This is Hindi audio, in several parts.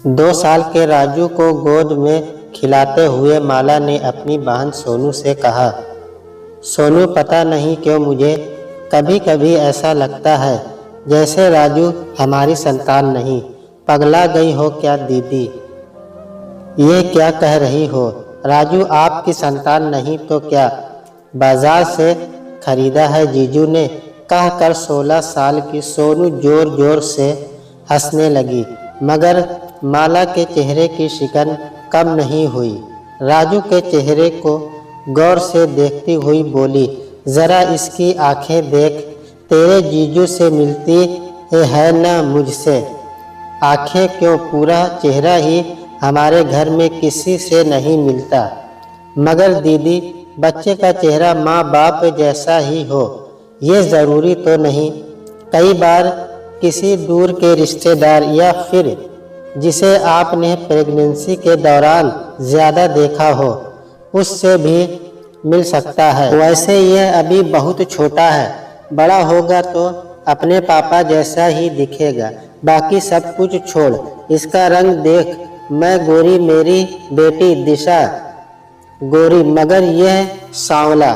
2 साल के राजू को गोद में खिलाते हुए माला ने अपनी बहन सोनू से कहा, सोनू पता नहीं क्यों मुझे कभी कभी ऐसा लगता है जैसे राजू हमारी संतान नहीं। पगला गई हो क्या दीदी? ये क्या कह रही हो? राजू आपकी संतान नहीं तो क्या बाजार से खरीदा है जीजू ने? कहकर 16 साल की सोनू जोर जोर से हंसने लगी, मगर माला के चेहरे की शिकन कम नहीं हुई। राजू के चेहरे को गौर से देखती हुई बोली, जरा इसकी आंखें देख, तेरे जीजू से मिलती है न मुझसे। आंखें क्यों, पूरा चेहरा ही हमारे घर में किसी से नहीं मिलता। मगर दीदी, बच्चे का चेहरा माँ बाप जैसा ही हो ये ज़रूरी तो नहीं। कई बार किसी दूर के रिश्तेदार या फिर जिसे आपने प्रेगनेंसी के दौरान ज़्यादा देखा हो उससे भी मिल सकता है। वैसे यह अभी बहुत छोटा है, बड़ा होगा तो अपने पापा जैसा ही दिखेगा। बाकी सब कुछ छोड़, इसका रंग देख। मैं गोरी, मेरी बेटी दिशा गोरी, मगर यह सांवला।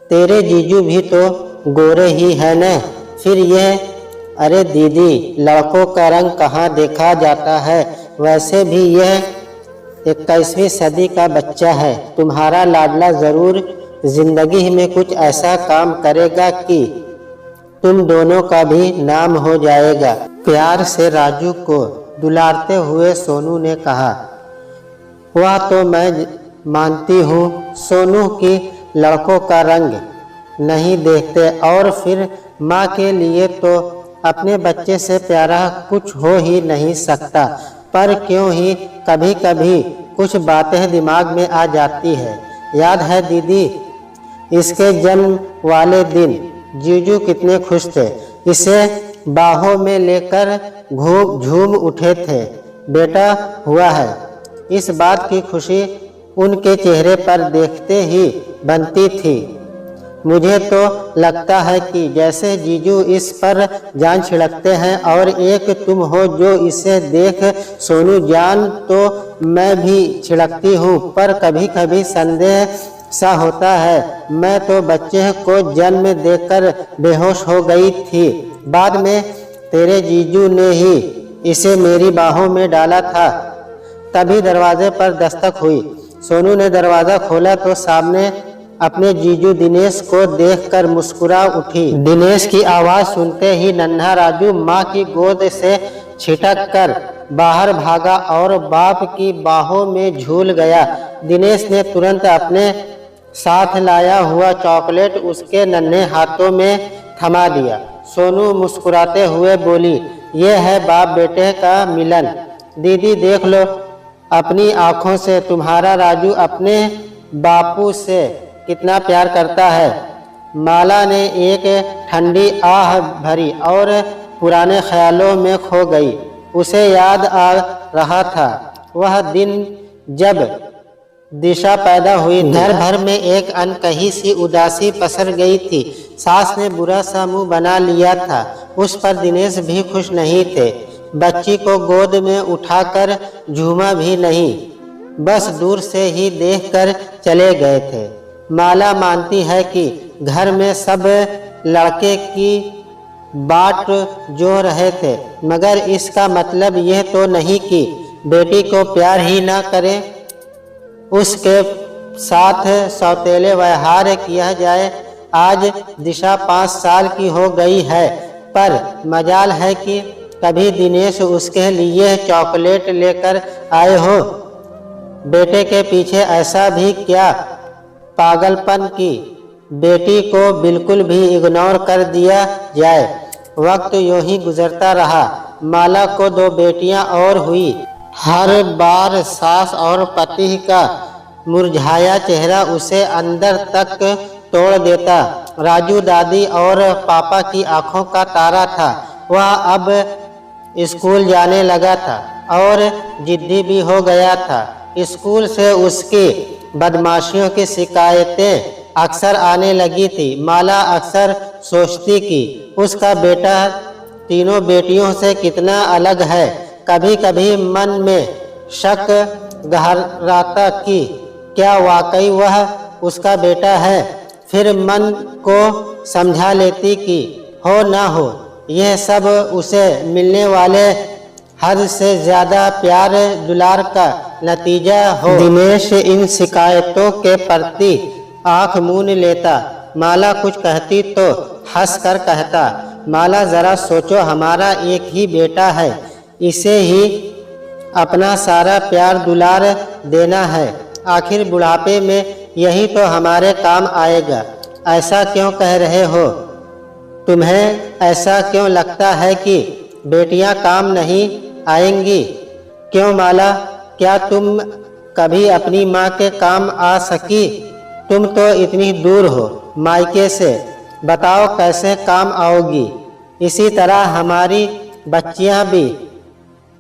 तेरे जीजू भी तो गोरे ही है न? फिर यह, अरे दीदी, लड़कों का रंग कहाँ देखा जाता है? वैसे भी यह 21वीं सदी का बच्चा है। तुम्हारा लाडला ज़रूर जिंदगी में कुछ ऐसा काम करेगा कि तुम दोनों का भी नाम हो जाएगा। प्यार से राजू को दुलारते हुए सोनू ने कहा। वह तो मैं मानती हूँ सोनू की लड़कों का रंग नहीं देखते, और फिर माँ के लिए तो अपने बच्चे से प्यारा कुछ हो ही नहीं सकता। पर क्यों ही कभी कभी कुछ बातें दिमाग में आ जाती है। याद है दीदी, इसके जन्म वाले दिन जीजू कितने खुश थे, इसे बाहों में लेकर झूम उठे थे। बेटा हुआ है। इस बात की खुशी उनके चेहरे पर देखते ही बनती थी। मुझे तो लगता है कि जैसे जीजू इस पर जान छिड़कते हैं और एक तुम हो जो इसे देख सोनू जान तो मैं भी छिड़कती हूँ। पर कभी कभी संदेह सा होता है। मैं तो बच्चे को जन्म देकर बेहोश हो गई थी, बाद में तेरे जीजू ने ही इसे मेरी बाहों में डाला था। तभी दरवाजे पर दस्तक हुई। सोनू ने दरवाज़ा खोला तो सामने अपने जीजू दिनेश को देखकर मुस्कुरा उठी। दिनेश की आवाज़ सुनते ही नन्हा राजू माँ की गोद से छिटक कर बाहर भागा और बाप की बाहों में झूल गया। दिनेश ने तुरंत अपने साथ लाया हुआ चॉकलेट उसके नन्हे हाथों में थमा दिया। सोनू मुस्कुराते हुए बोली, यह है बाप बेटे का मिलन। दीदी देख लो अपनी आँखों से, तुम्हारा राजू अपने बापू से कितना प्यार करता है। माला ने एक ठंडी आह भरी और पुराने ख्यालों में खो गई। उसे याद आ रहा था वह दिन जब दिशा पैदा हुई। घर भर में एक अनकही सी उदासी पसर गई थी। सास ने बुरा सा मुंह बना लिया था। उस पर दिनेश भी खुश नहीं थे। बच्ची को गोद में उठाकर झूमा भी नहीं, बस दूर से ही देखकर चले गए थे। माला मानती है कि घर में सब लड़के की बाट जो रहे थे, मगर इसका मतलब यह तो नहीं कि बेटी को प्यार ही ना करें, उसके साथ सौतेले व्यवहार किया जाए। आज दिशा 5 साल की हो गई है, पर मजाल है कि कभी दिनेश उसके लिए चॉकलेट लेकर आए हो। बेटे के पीछे ऐसा भी क्या पागलपन की बेटी को बिल्कुल भी इग्नोर कर दिया जाए। वक्त यूं ही गुजरता रहा। माला को 2 बेटियां और हुई। हर बार सास और पति का मुरझाया चेहरा उसे अंदर तक तोड़ देता। राजू दादी और पापा की आंखों का तारा था। वह अब स्कूल जाने लगा था और जिद्दी भी हो गया था। स्कूल से उसकी बदमाशियों की शिकायतें अक्सर आने लगी थी। माला अक्सर सोचती कि उसका बेटा तीनों बेटियों से कितना अलग है। कभी कभी मन में शक गहराता कि क्या वाकई वह उसका बेटा है। फिर मन को समझा लेती कि हो ना हो यह सब उसे मिलने वाले हद से ज़्यादा प्यार दुलार का नतीजा हो। दिनेश इन शिकायतों के प्रति आँख मूंद लेता। माला कुछ कहती तो हंसकर कहता, माला ज़रा सोचो, हमारा एक ही बेटा है, इसे ही अपना सारा प्यार दुलार देना है। आखिर बुढ़ापे में यही तो हमारे काम आएगा। ऐसा क्यों कह रहे हो? तुम्हें ऐसा क्यों लगता है कि बेटियां काम नहीं आएंगी? क्यों माला, क्या तुम कभी अपनी माँ के काम आ सकी? तुम तो इतनी दूर हो मायके से, बताओ कैसे काम आओगी? इसी तरह हमारी बच्चियां भी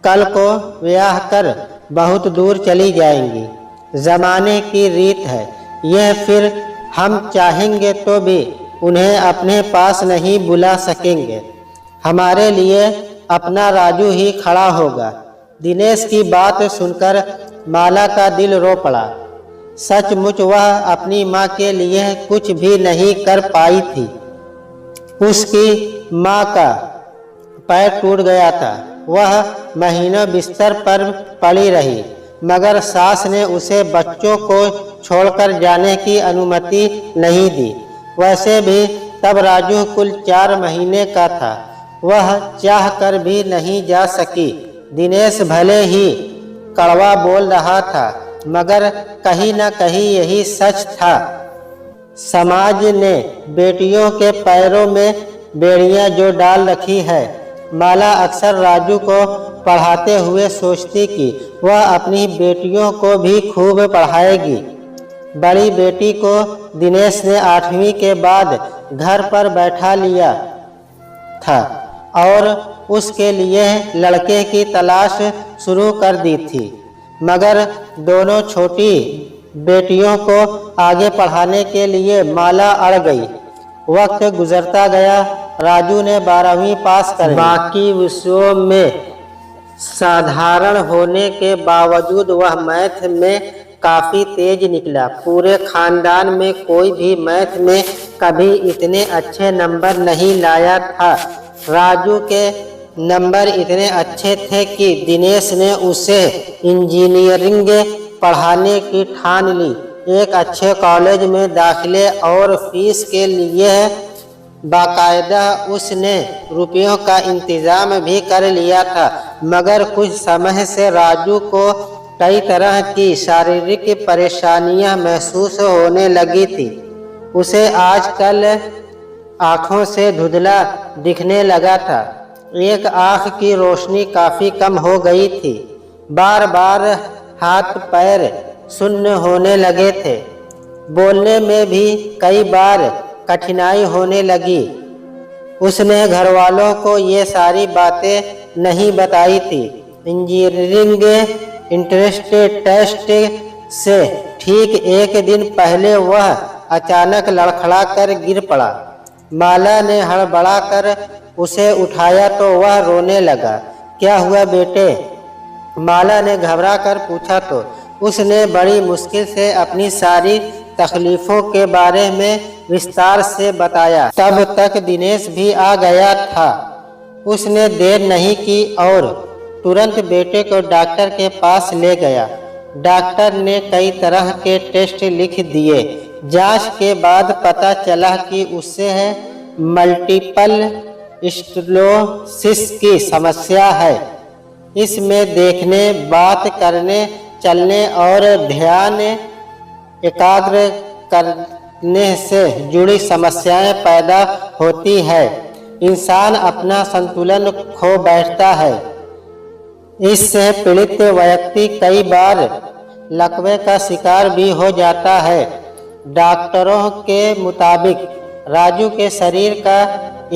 कल को ब्याह कर बहुत दूर चली जाएंगी। ज़माने की रीत है यह, फिर हम चाहेंगे तो भी उन्हें अपने पास नहीं बुला सकेंगे। हमारे लिए अपना राजू ही खड़ा होगा। दिनेश की बात सुनकर माला का दिल रो पड़ा। सचमुच वह अपनी माँ के लिए कुछ भी नहीं कर पाई थी। उसकी माँ का पैर टूट गया था। वह महीनों बिस्तर पर पड़ी रही, मगर सास ने उसे बच्चों को छोड़कर जाने की अनुमति नहीं दी। वैसे भी तब राजू कुल 4 महीने का था। वह चाह कर भी नहीं जा सकी। दिनेश भले ही कड़वा बोल रहा था, मगर कहीं न कहीं यही सच था। समाज ने बेटियों के पैरों में बेड़ियां जो डाल रखी है। माला अक्सर राजू को पढ़ाते हुए सोचती कि वह अपनी बेटियों को भी खूब पढ़ाएगी। बड़ी बेटी को दिनेश ने 8वीं के बाद घर पर बैठा लिया था और उसके लिए लड़के की तलाश शुरू कर दी थी, मगर दोनों छोटी बेटियों को आगे पढ़ाने के लिए माला अड़ गई। वक्त गुजरता गया। राजू ने 12वीं पास कर बाकी विषयों में साधारण होने के बावजूद वह मैथ में काफ़ी तेज निकला। पूरे खानदान में कोई भी मैथ में कभी इतने अच्छे नंबर नहीं लाया था। राजू के नंबर इतने अच्छे थे कि दिनेश ने उसे इंजीनियरिंग पढ़ाने की ठान ली। एक अच्छे कॉलेज में दाखिले और फीस के लिए बाकायदा उसने रुपयों का इंतज़ाम भी कर लिया था। मगर कुछ समय से राजू को कई तरह की शारीरिक परेशानियां महसूस होने लगी थी। उसे आजकल आँखों से धुंधला दिखने लगा था। एक आँख की रोशनी काफ़ी कम हो गई थी। बार बार हाथ पैर सुन्न होने लगे थे। बोलने में भी कई बार कठिनाई होने लगी। उसने घर वालों को ये सारी बातें नहीं बताई थी। इंजीनियरिंग इंट्रेंस टेस्ट से ठीक एक दिन पहले वह अचानक लड़खड़ा कर गिर पड़ा। माला ने हड़बड़ा कर उसे उठाया तो वह रोने लगा। क्या हुआ बेटे? माला ने घबरा कर पूछा तो उसने बड़ी मुश्किल से अपनी सारी तकलीफ़ों के बारे में विस्तार से बताया। तब तक दिनेश भी आ गया था। उसने देर नहीं की और तुरंत बेटे को डॉक्टर के पास ले गया। डॉक्टर ने कई तरह के टेस्ट लिख दिए। जांच के बाद पता चला कि उससे मल्टीपल स्क्लेरोसिस की समस्या है। इसमें देखने, बात करने, चलने और ध्यान एकाग्र करने से जुड़ी समस्याएं पैदा होती है। इंसान अपना संतुलन खो बैठता है। इससे पीड़ित व्यक्ति कई बार लकवे का शिकार भी हो जाता है। डॉक्टरों के मुताबिक राजू के शरीर का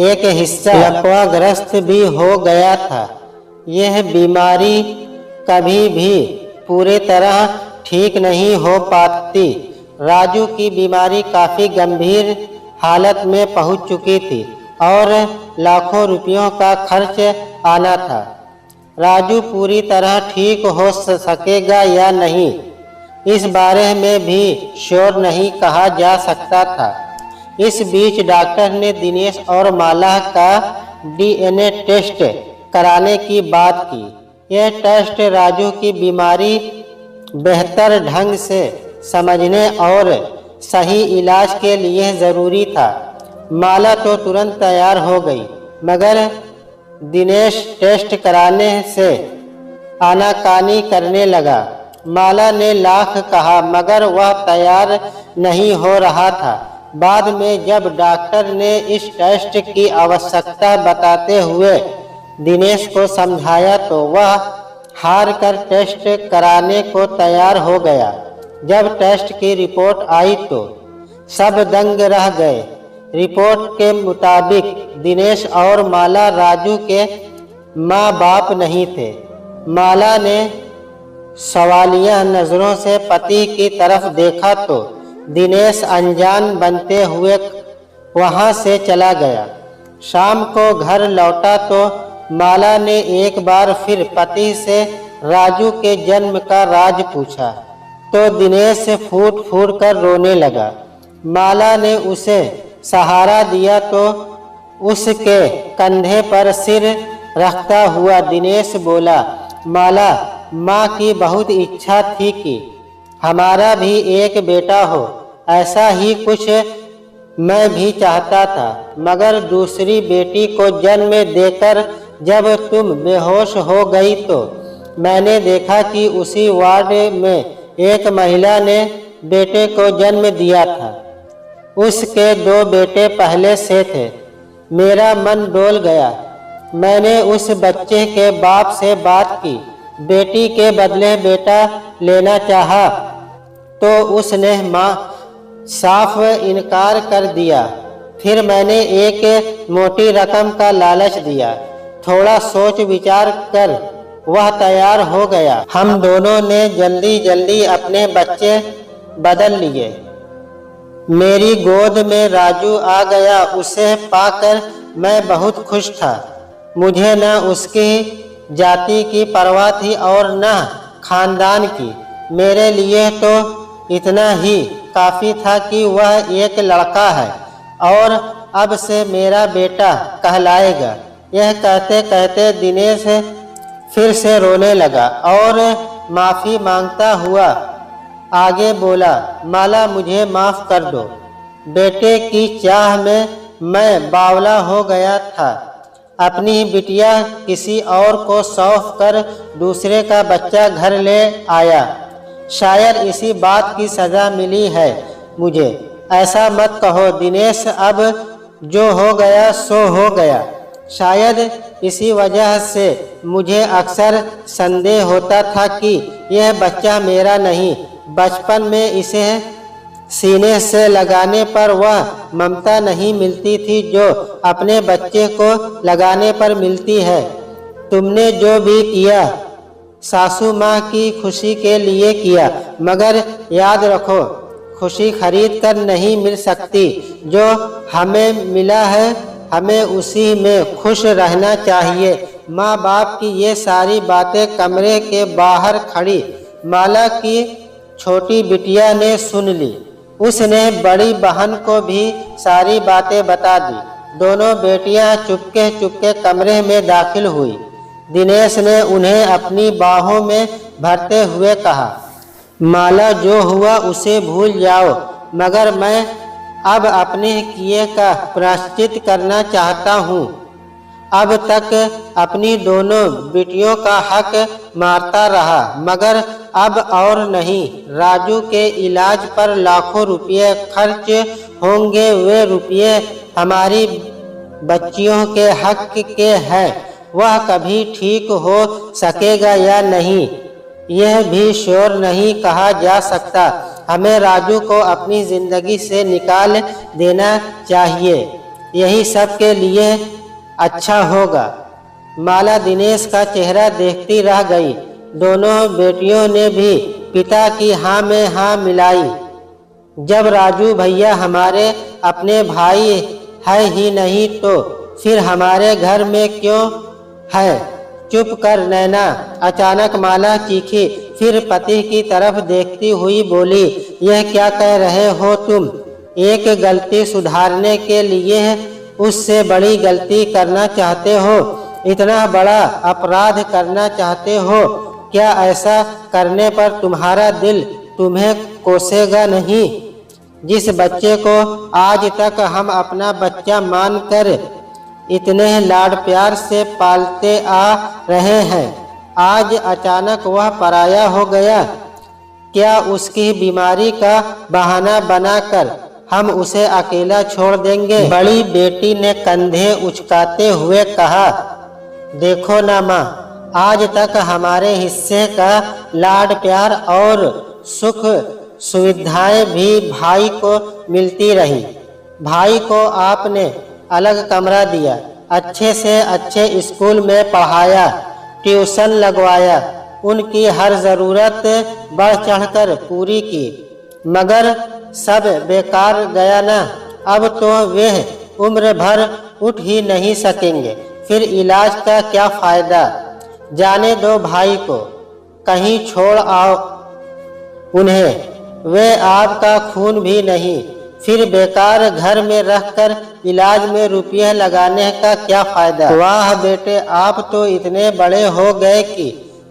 एक हिस्सा लकवाग्रस्त भी हो गया था। यह बीमारी कभी भी पूरी तरह ठीक नहीं हो पाती। राजू की बीमारी काफ़ी गंभीर हालत में पहुंच चुकी थी और लाखों रुपयों का खर्च आना था। राजू पूरी तरह ठीक हो सकेगा या नहीं, इस बारे में भी श्योर नहीं कहा जा सकता था। इस बीच डॉक्टर ने दिनेश और माला का DNA टेस्ट कराने की बात की। यह टेस्ट राजू की बीमारी बेहतर ढंग से समझने और सही इलाज के लिए ज़रूरी था। माला तो तुरंत तैयार हो गई, मगर दिनेश टेस्ट कराने से आनाकानी करने लगा। माला ने लाख कहा, मगर वह तैयार नहीं हो रहा था। बाद में जब डॉक्टर ने इस टेस्ट की आवश्यकता बताते हुए दिनेश को समझाया तो वह हार कर टेस्ट कराने को तैयार हो गया। जब टेस्ट की रिपोर्ट आई तो सब दंग रह गए। रिपोर्ट के मुताबिक दिनेश और माला राजू के माँ बाप नहीं थे। माला ने सवालिया नज़रों से पति की तरफ देखा तो दिनेश अनजान बनते हुए वहाँ से चला गया। शाम को घर लौटा तो माला ने एक बार फिर पति से राजू के जन्म का राज पूछा तो दिनेश फूट फूट कर रोने लगा। माला ने उसे सहारा दिया तो उसके कंधे पर सिर रखता हुआ दिनेश बोला, माला, माँ की बहुत इच्छा थी कि हमारा भी एक बेटा हो। ऐसा ही कुछ मैं भी चाहता था, मगर दूसरी बेटी को जन्म देकर जब तुम बेहोश हो गई तो मैंने देखा कि उसी वार्ड में एक महिला ने बेटे को जन्म दिया था। उसके 2 बेटे पहले से थे। मेरा मन डोल गया। मैंने उस बच्चे के बाप से बात की, बेटी के बदले बेटा लेना चाहा तो उसने माँ साफ इनकार कर दिया। फिर मैंने एक मोटी रकम का लालच दिया। थोड़ा सोच विचार कर वह तैयार हो गया। हम दोनों ने जल्दी जल्दी अपने बच्चे बदल लिए। मेरी गोद में राजू आ गया। उसे पाकर मैं बहुत खुश था। मुझे न उसकी जाति की परवाह थी और न खानदान की। मेरे लिए तो इतना ही काफ़ी था कि वह एक लड़का है और अब से मेरा बेटा कहलाएगा। यह कहते कहते दिनेश फिर से रोने लगा और माफ़ी मांगता हुआ आगे बोला, माला, मुझे माफ़ कर दो। बेटे की चाह में मैं बावला हो गया था। अपनी बिटिया किसी और को सौंप कर दूसरे का बच्चा घर ले आया। शायद इसी बात की सज़ा मिली है मुझे। ऐसा मत कहो दिनेश, अब जो हो गया सो हो गया। शायद इसी वजह से मुझे अक्सर संदेह होता था कि यह बच्चा मेरा नहीं। बचपन में इसे सीने से लगाने पर वह ममता नहीं मिलती थी जो अपने बच्चे को लगाने पर मिलती है। तुमने जो भी किया सासू माँ की खुशी के लिए किया, मगर याद रखो खुशी खरीद कर नहीं मिल सकती। जो हमें मिला है हमें उसी में खुश रहना चाहिए। माँ बाप की ये सारी बातें कमरे के बाहर खड़ी माला की छोटी बिटिया ने सुन ली। उसने बड़ी बहन को भी सारी बातें बता दी। दोनों बेटियां चुपके चुपके कमरे में दाखिल हुई। दिनेश ने उन्हें अपनी बाहों में भरते हुए कहा, माला, जो हुआ उसे भूल जाओ, मगर मैं अब अपने किए का प्रायश्चित करना चाहता हूँ। अब तक अपनी दोनों बेटियों का हक मारता रहा, मगर अब और नहीं। राजू के इलाज पर लाखों रुपये खर्च होंगे। वे रुपये हमारी बच्चियों के हक के हैं। वह कभी ठीक हो सकेगा या नहीं, यह भी श्योर नहीं कहा जा सकता। हमें राजू को अपनी ज़िंदगी से निकाल देना चाहिए, यही सब के लिए अच्छा होगा। माला दिनेश का चेहरा देखती रह गई। दोनों बेटियों ने भी पिता की हाँ में हाँ मिलाई। जब राजू भैया हमारे अपने भाई है ही नहीं तो फिर हमारे घर में क्यों है? चुप कर नैना। अचानक माला चीखी, फिर पति की तरफ देखती हुई बोली, यह क्या कह रहे हो तुम? एक गलती सुधारने के लिए उससे बड़ी गलती करना चाहते हो? इतना बड़ा अपराध करना चाहते हो? क्या ऐसा करने पर तुम्हारा दिल तुम्हें कोसेगा नहीं? जिस बच्चे को आज तक हम अपना बच्चा मानकर इतने लाड प्यार से पालते आ रहे हैं, आज अचानक वह पराया हो गया। क्या उसकी बीमारी का बहाना बनाकर हम उसे अकेला छोड़ देंगे? बड़ी बेटी ने कंधे उचकाते हुए कहा, देखो ना माँ, आज तक हमारे हिस्से का लाड प्यार और सुख सुविधाएं भी भाई को मिलती रही। भाई को आपने अलग कमरा दिया, अच्छे से अच्छे स्कूल में पढ़ाया, ट्यूशन लगवाया, उनकी हर ज़रूरत बढ़ चढ़कर पूरी की, मगर सब बेकार गया ना। अब तो वे उम्र भर उठ ही नहीं सकेंगे, फिर इलाज का क्या फ़ायदा? जाने दो भाई को, कहीं छोड़ आओ उन्हें, वे आपका खून भी नहीं, फिर बेकार घर में रखकर इलाज में रुपये लगाने का क्या फ़ायदा? वाह बेटे, आप तो इतने बड़े हो गए कि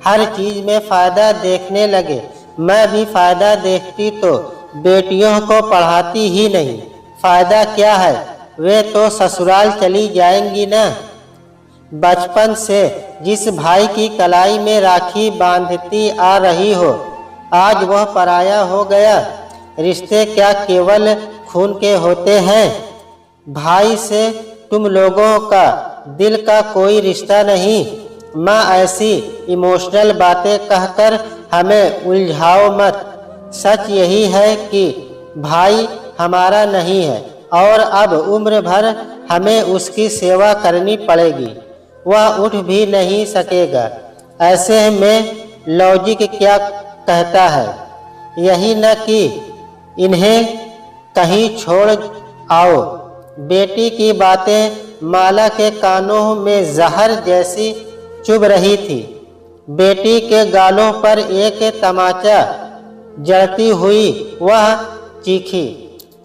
हर चीज़ में फ़ायदा देखने लगे। मैं भी फ़ायदा देखती तो बेटियों को पढ़ाती ही नहीं। फ़ायदा क्या है? वे तो ससुराल चली जाएंगी ना। बचपन से जिस भाई की कलाई में राखी बांधती आ रही हो, आज वह पराया हो गया। रिश्ते क्या केवल खून के होते हैं? भाई से तुम लोगों का दिल का कोई रिश्ता नहीं। माँ, ऐसी इमोशनल बातें कहकर हमें उलझाओ मत। सच यही है कि भाई हमारा नहीं है और अब उम्र भर हमें उसकी सेवा करनी पड़ेगी। वह उठ भी नहीं सकेगा। ऐसे में लॉजिक क्या कहता है? यही न कि इन्हें कहीं छोड़ आओ। बेटी की बातें माला के कानों में जहर जैसी चुभ रही थी। बेटी के गालों पर एक तमाचा जड़ती हुई वह चीखी,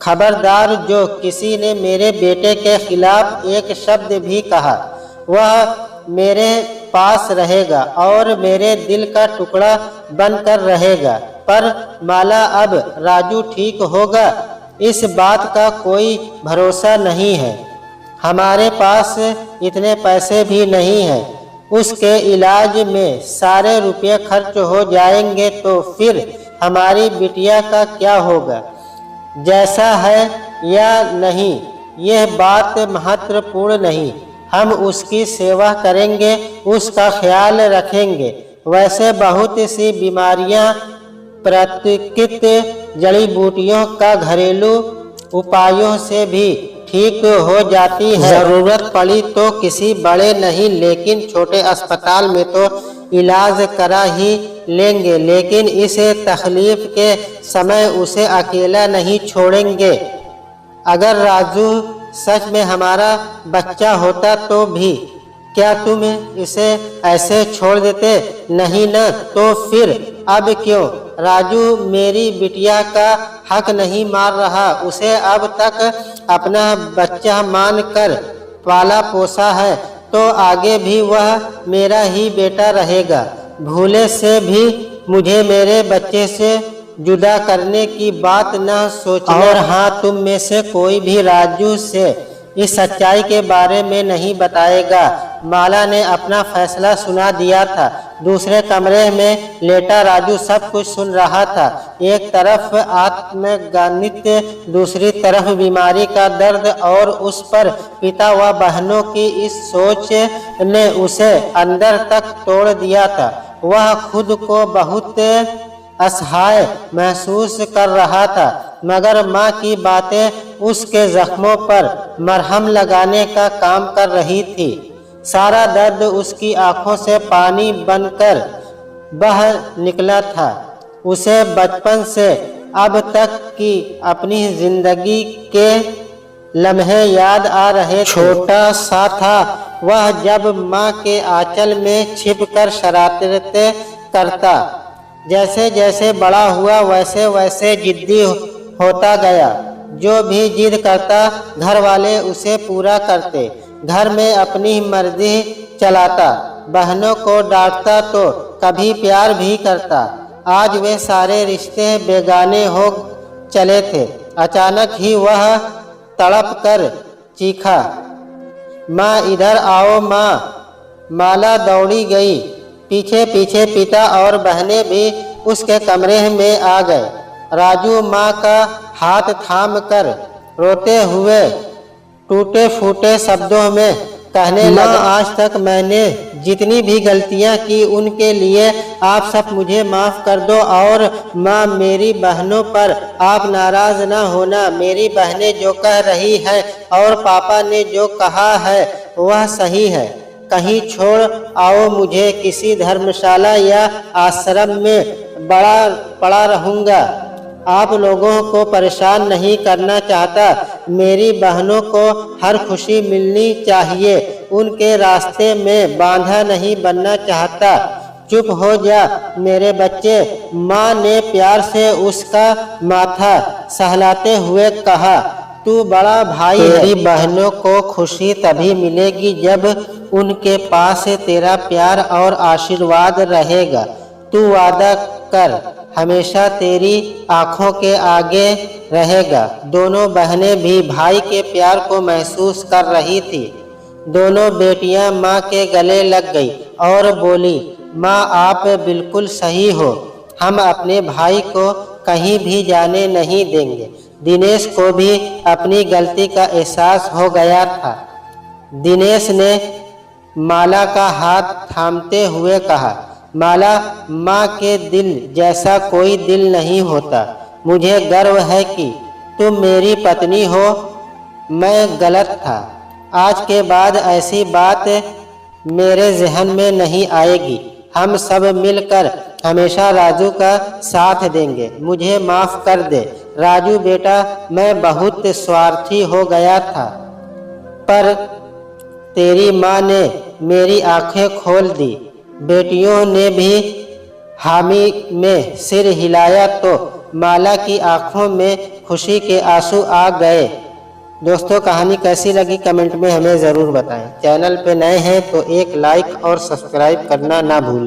खबरदार, जो किसी ने मेरे बेटे के खिलाफ एक शब्द भी कहा, वह मेरे पास रहेगा और मेरे दिल का टुकड़ा बनकर रहेगा। पर माला, अब राजू ठीक होगा, इस बात का कोई भरोसा नहीं है। हमारे पास इतने पैसे भी नहीं हैं। उसके इलाज में सारे रुपये खर्च हो जाएंगे तो फिर हमारी बिटिया का क्या होगा? जैसा है या नहीं, यह बात महत्वपूर्ण नहीं। हम उसकी सेवा करेंगे, उसका ख्याल रखेंगे। वैसे बहुत सी बीमारियां प्राकृतिक जड़ी बूटियों का घरेलू उपायों से भी ठीक हो जाती है। ज़रूरत पड़ी तो किसी बड़े नहीं लेकिन छोटे अस्पताल में तो इलाज करा ही लेंगे, लेकिन इस तकलीफ के समय उसे अकेला नहीं छोड़ेंगे। अगर राजू सच में हमारा बच्चा होता तो भी क्या तुम इसे ऐसे छोड़ देते? नहीं न, तो फिर अब क्यों? राजू मेरी बिटिया का हक नहीं मार रहा। उसे अब तक अपना बच्चा मानकर पाला पोसा है, तो आगे भी वह मेरा ही बेटा रहेगा। भूले से भी मुझे मेरे बच्चे से जुदा करने की बात न सोचना। और हाँ, तुम में से कोई भी राजू से इस सच्चाई के बारे में नहीं बताएगा। माला ने अपना फैसला सुना दिया था। दूसरे कमरे में लेटा राजू सब कुछ सुन रहा था। एक तरफ आत्मग्लानि, दूसरी तरफ बीमारी का दर्द, और उस पर पिता व बहनों की इस सोच ने उसे अंदर तक तोड़ दिया था। वह खुद को बहुत असहाय महसूस कर रहा था, मगर माँ की बातें उसके जख्मों पर मरहम लगाने का काम कर रही थी। सारा दर्द उसकी आंखों से पानी बनकर बह निकला था। उसे बचपन से अब तक की अपनी जिंदगी के लम्हे याद आ रहे थे। छोटा सा था वह जब माँ के आंचल में छिपकर शरारतें करता। जैसे जैसे बड़ा हुआ वैसे वैसे जिद्दी होता गया। जो भी जिद करता घर वाले उसे पूरा करते। घर में अपनी मर्जी चलाता। बहनों को डांटता तो कभी प्यार भी करता। आज वे सारे रिश्ते बेगाने हो चले थे। अचानक ही वह तड़प कर चीखा, माँ इधर आओ माँ। माला दौड़ी गई। पीछे पीछे पिता और बहनें भी उसके कमरे में आ गए। राजू माँ का हाथ थाम कर रोते हुए टूटे फूटे शब्दों में कहने लगा, आज तक मैंने जितनी भी गलतियाँ की उनके लिए आप सब मुझे माफ़ कर दो। और माँ, मेरी बहनों पर आप नाराज़ ना होना। मेरी बहनें जो कह रही है और पापा ने जो कहा है वह सही है। कहीं छोड़ आओ मुझे, किसी धर्मशाला या आश्रम में पड़ा रहूँगा। आप लोगों को परेशान नहीं करना चाहता। मेरी बहनों को हर खुशी मिलनी चाहिए। उनके रास्ते में बाधा नहीं बनना चाहता। चुप हो जा मेरे बच्चे। माँ ने प्यार से उसका माथा सहलाते हुए कहा, तू बड़ा भाई है। तेरी बहनों को खुशी तभी मिलेगी जब उनके पास तेरा प्यार और आशीर्वाद रहेगा। तू वादा कर, हमेशा तेरी आंखों के आगे रहेगा। दोनों बहनें भी भाई के प्यार को महसूस कर रही थी। दोनों बेटियां माँ के गले लग गई और बोली, माँ आप बिल्कुल सही हो। हम अपने भाई को कहीं भी जाने नहीं देंगे। दिनेश को भी अपनी गलती का एहसास हो गया था। दिनेश ने माला का हाथ थामते हुए कहा, माला, माँ के दिल जैसा कोई दिल नहीं होता। मुझे गर्व है कि तुम मेरी पत्नी हो। मैं गलत था। आज के बाद ऐसी बात मेरे जहन में नहीं आएगी। हम सब मिलकर हमेशा राजू का साथ देंगे। मुझे माफ़ कर दे राजू बेटा, मैं बहुत स्वार्थी हो गया था, पर तेरी माँ ने मेरी आंखें खोल दी। बेटियों ने भी हामी में सिर हिलाया तो माला की आंखों में खुशी के आंसू आ गए। दोस्तों, कहानी कैसी लगी कमेंट में हमें ज़रूर बताएं। चैनल पे नए हैं तो एक लाइक और सब्सक्राइब करना ना भूलें।